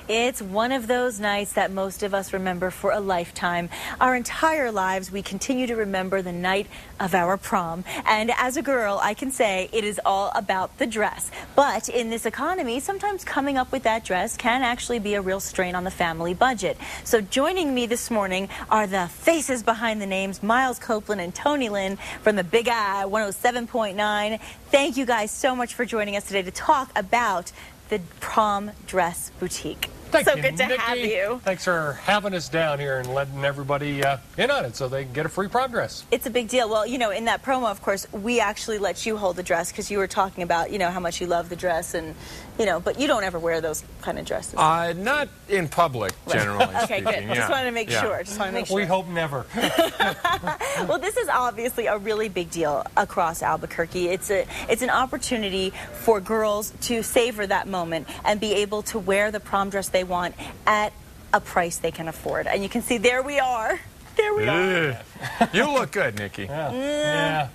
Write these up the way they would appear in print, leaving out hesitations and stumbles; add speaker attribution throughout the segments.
Speaker 1: It's one of those nights that most of us remember for a lifetime. Our entire lives, we continue to remember the night of our prom. And as a girl, I can say it is all about the dress. But in this economy, sometimes coming up with that dress can actually be a real strain on the family budget. So joining me this morning are the faces behind the names, Miles Copeland and Tony Lynn from the Big I 107.9. Thank you guys so much for joining us today to talk about the Prom Dress Boutique.
Speaker 2: Thank
Speaker 1: so
Speaker 2: you,
Speaker 1: good to
Speaker 2: Nikki.
Speaker 1: have you.
Speaker 2: Thanks for having us down here and letting everybody in on it so they can get a free prom dress.
Speaker 1: It's a big deal. Well, you know, in that promo, of course, we actually let you hold the dress because you were talking about, you know, how much you love the dress and, you know, but you don't ever wear those kind of dresses.
Speaker 3: Not in public, generally
Speaker 1: Okay,
Speaker 3: speaking.
Speaker 1: good.
Speaker 3: Yeah.
Speaker 1: Just wanted to make sure. Just want to make sure.
Speaker 2: We hope never.
Speaker 1: Well, this is obviously a really big deal across Albuquerque. It's an opportunity for girls to savor that moment and be able to wear the prom dress they want at a price they can afford. And you can see there we are. There we are.
Speaker 3: You look good, Nikki.
Speaker 2: Yeah.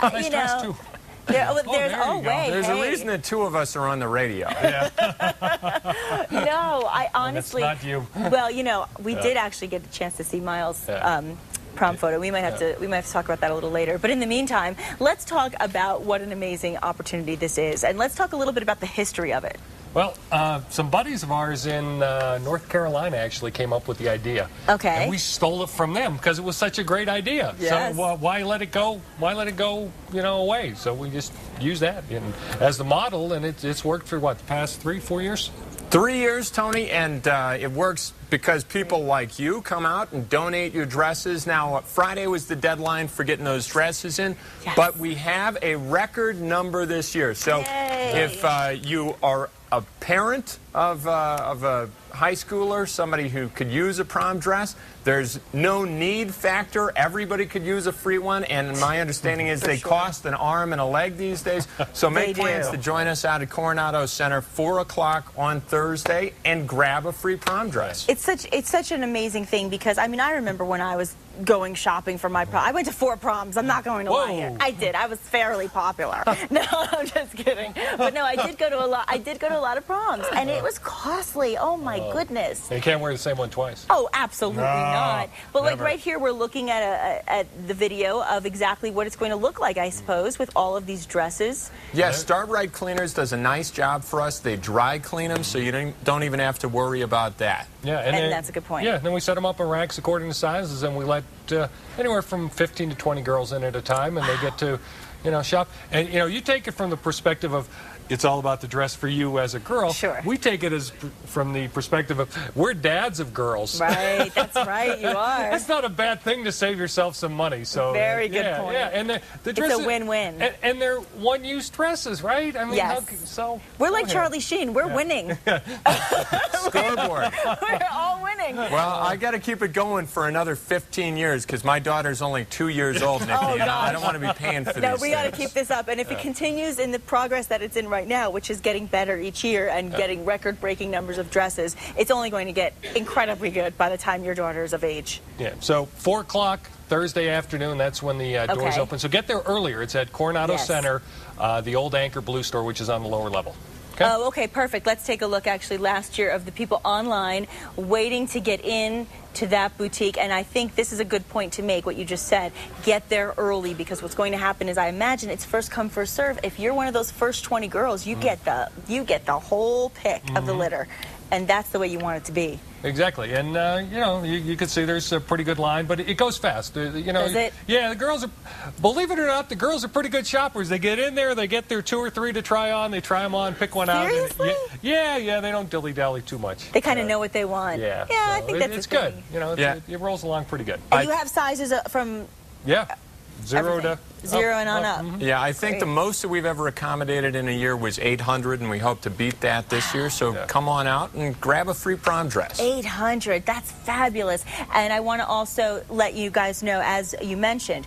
Speaker 2: Nice
Speaker 1: you
Speaker 2: dress,
Speaker 1: know,
Speaker 2: too.
Speaker 1: There,
Speaker 2: there you go.
Speaker 1: wait,
Speaker 3: There's
Speaker 1: hey.
Speaker 3: a reason that two of us are on the radio.
Speaker 1: No, I honestly.
Speaker 2: That's not you.
Speaker 1: Well, you know, we did actually get a chance to see Miles' prom photo. We might have to talk about that a little later. But in the meantime, let's talk about what an amazing opportunity this is, and let's talk a little bit about the history of it.
Speaker 2: Well, some buddies of ours in North Carolina actually came up with the idea.
Speaker 1: Okay.
Speaker 2: And we stole it from them because it was such a great idea.
Speaker 1: Yes.
Speaker 2: So why let it go? Why let it go, you know, away? So we just use that as the model, and it's worked for what, the past 3-4 years?
Speaker 3: 3 years, Tony, and it works because people like you come out and donate your dresses. Now, Friday was the deadline for getting those dresses in, but we have a record number this year. So if you are a parent of a high schooler, somebody who could use a prom dress, there's no need factor. Everybody could use a free one, and my understanding is they cost an arm and a leg these days. So make plans to join us out at Coronado Center 4 o'clock on Thursday and grab a free prom dress.
Speaker 1: It's such an amazing thing because, I mean, I remember when I was going shopping for my prom. I went to 4 proms. I'm not going to lie here. I did. I was fairly popular. No, I'm just kidding. But no, I did go to a lot. I did go to a lot of proms, and it was costly. Oh my goodness.
Speaker 2: You can't wear the same one twice.
Speaker 1: Oh, absolutely not. But
Speaker 2: never.
Speaker 1: like right here, we're looking at the video of exactly what it's going to look like, I suppose, with all of these dresses.
Speaker 3: Yes, Start Right Cleaners does a nice job for us. They dry clean them, so you don't even have to worry about that.
Speaker 2: Yeah,
Speaker 1: And that's a good point.
Speaker 2: Yeah, and then we set them up in racks according to sizes, and we let anywhere from 15 to 20 girls in at a time, and they get to, you know, shop. And, you know, you take it from the perspective of it's all about the dress for you as a girl.
Speaker 1: Sure.
Speaker 2: We take it as from the perspective of we're dads of girls.
Speaker 1: Right, that's right, you are.
Speaker 2: It's not a bad thing to save yourself some money. So
Speaker 1: Very good point.
Speaker 2: Yeah, and the
Speaker 1: It's
Speaker 2: dresses,
Speaker 1: a win-win.
Speaker 2: And they're one-use dresses, right? I mean,
Speaker 1: Yes. We're like
Speaker 2: go ahead.
Speaker 1: Charlie Sheen. We're winning.
Speaker 3: Scoreboard.
Speaker 1: We're all winning.
Speaker 3: Well, I got to keep it going for another 15 years because my daughter's only 2 years old, Nikki, and I don't want to be paying for
Speaker 1: No,
Speaker 3: these
Speaker 1: we got to
Speaker 3: things.
Speaker 1: keep this up. And if it continues in the progress that it's in right now, which is getting better each year and getting record-breaking numbers of dresses, it's only going to get incredibly good by the time your daughter is of age.
Speaker 2: Yeah, so 4 o'clock Thursday afternoon, that's when the doors open. So get there earlier. It's at Coronado Center, the old Anchor Blue store, which is on the lower level. Okay?
Speaker 1: Oh, okay, perfect. Let's take a look, actually, last year of the people online waiting to get in to that boutique. And I think this is a good point to make, what you just said. Get there early, because what's going to happen is, I imagine it's first come, first serve. If you're one of those first 20 girls, you get the whole pick of the litter. And that's the way you want it to be.
Speaker 2: Exactly, and you know, you can see there's a pretty good line, but it goes fast. You know,
Speaker 1: Does it?
Speaker 2: Yeah, the girls are, believe it or not, the girls are pretty good shoppers. They get in there, they get their 2 or 3 to try on, they try them on, pick one out.
Speaker 1: Seriously?
Speaker 2: Yeah, they don't dilly-dally too much.
Speaker 1: They kind of know what they want.
Speaker 2: Yeah,
Speaker 1: I think that's
Speaker 2: it's
Speaker 1: the thing.
Speaker 2: good. You know, it rolls along pretty good.
Speaker 1: And you have sizes from
Speaker 2: 0 to
Speaker 1: zero and on up.
Speaker 3: Yeah, I think the most that we've ever accommodated in a year was 800, and we hope to beat that this year. So come on out and grab a free prom dress.
Speaker 1: 800, that's fabulous. And I want to also let you guys know, as you mentioned,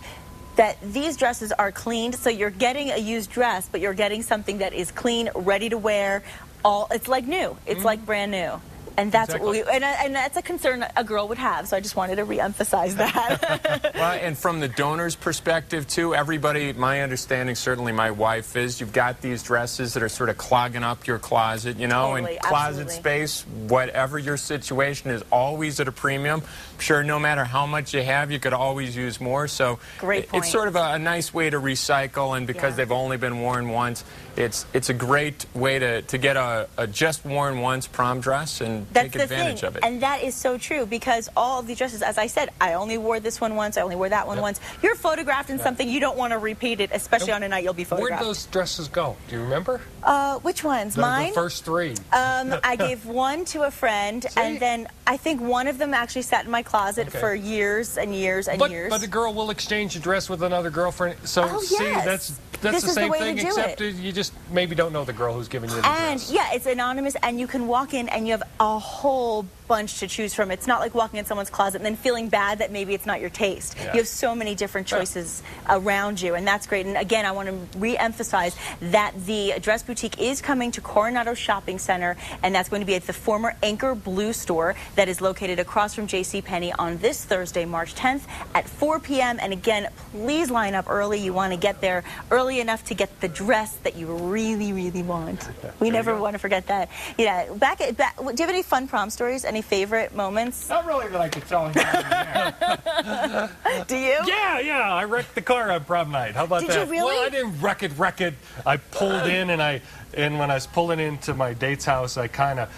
Speaker 1: that these dresses are cleaned, so you're getting a used dress, but you're getting something that is clean, ready to wear. It's like new. It's like brand new. And that's
Speaker 2: Exactly.
Speaker 1: what and that's a concern a girl would have. So I just wanted to reemphasize that.
Speaker 3: Well, and from the donor's perspective, too, everybody, my understanding, certainly my wife, is you've got these dresses that are sort of clogging up your closet, you know,
Speaker 1: Totally,
Speaker 3: and closet
Speaker 1: absolutely.
Speaker 3: space, whatever your situation is, always at a premium. I'm sure no matter how much you have, you could always use more. So
Speaker 1: Great point.
Speaker 3: it's sort of a nice way to recycle, and because
Speaker 1: Yeah.
Speaker 3: they've only been worn once, it's a great way to get a just worn once prom dress and
Speaker 1: That's
Speaker 3: take advantage of it.
Speaker 1: And that is so true, because all of these dresses, as I said, I only wore this one once, I only wore that one once. You're photographed in something, you don't want to repeat it, especially on a night you'll be
Speaker 2: Where'd
Speaker 1: photographed.
Speaker 2: those dresses go? Do you remember?
Speaker 1: Which ones?
Speaker 2: The
Speaker 1: Mine?
Speaker 2: first three.
Speaker 1: I gave one to a friend, and then I think one of them actually sat in my closet
Speaker 2: Okay.
Speaker 1: for years and years and
Speaker 2: But
Speaker 1: years.
Speaker 2: a girl will exchange a dress with another girlfriend. So
Speaker 1: Oh,
Speaker 2: see,
Speaker 1: yes.
Speaker 2: that's
Speaker 1: This
Speaker 2: the
Speaker 1: is the
Speaker 2: same
Speaker 1: way to
Speaker 2: thing,
Speaker 1: do
Speaker 2: except
Speaker 1: it.
Speaker 2: you just maybe don't know the girl who's giving you the
Speaker 1: And
Speaker 2: dress.
Speaker 1: yeah, it's anonymous, and you can walk in and you have a whole bunch to choose from. It's not like walking in someone's closet and then feeling bad that maybe it's not your taste.
Speaker 2: Yeah.
Speaker 1: You have so many different choices around you, and that's great. And again, I want to re-emphasize that the Dress Boutique is coming to Coronado Shopping Center, and that's going to be at the former Anchor Blue store that is located across from JCPenney on this Thursday, March 10th at 4 p.m. And again, please line up early. You want to get there early enough to get the dress that you really, really want. We never want to forget that. Yeah. Do you have any fun prom stories? Any favorite moments?
Speaker 4: Not really that I could tell you.
Speaker 1: Do you?
Speaker 2: Yeah, I wrecked the car on prom night. How about
Speaker 1: Did
Speaker 2: that?
Speaker 1: you really?
Speaker 2: Well, I didn't wreck it. I pulled in, and when I was pulling into my date's house, I kind of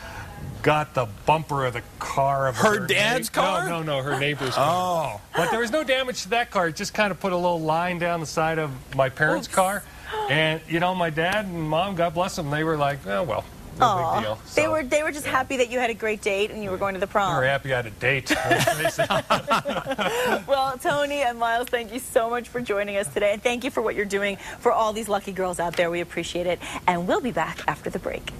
Speaker 2: got the bumper of the car of
Speaker 3: Her dad's car?
Speaker 2: No, her neighbor's car.
Speaker 3: Oh.
Speaker 2: But there was no damage to that car. It just kind of put a little line down the side of my parents'
Speaker 1: Oops.
Speaker 2: car. And, you know, my dad and mom, God bless them, they were like, oh, well, no
Speaker 1: Aw.
Speaker 2: big deal.
Speaker 1: They
Speaker 2: So,
Speaker 1: were just happy that you had a great date and you were going to the
Speaker 2: they
Speaker 1: prom.
Speaker 2: were happy I had a date. Let's face it.
Speaker 1: Well, Tony and Miles, thank you so much for joining us today, and thank you for what you're doing for all these lucky girls out there. We appreciate it, and we'll be back after the break.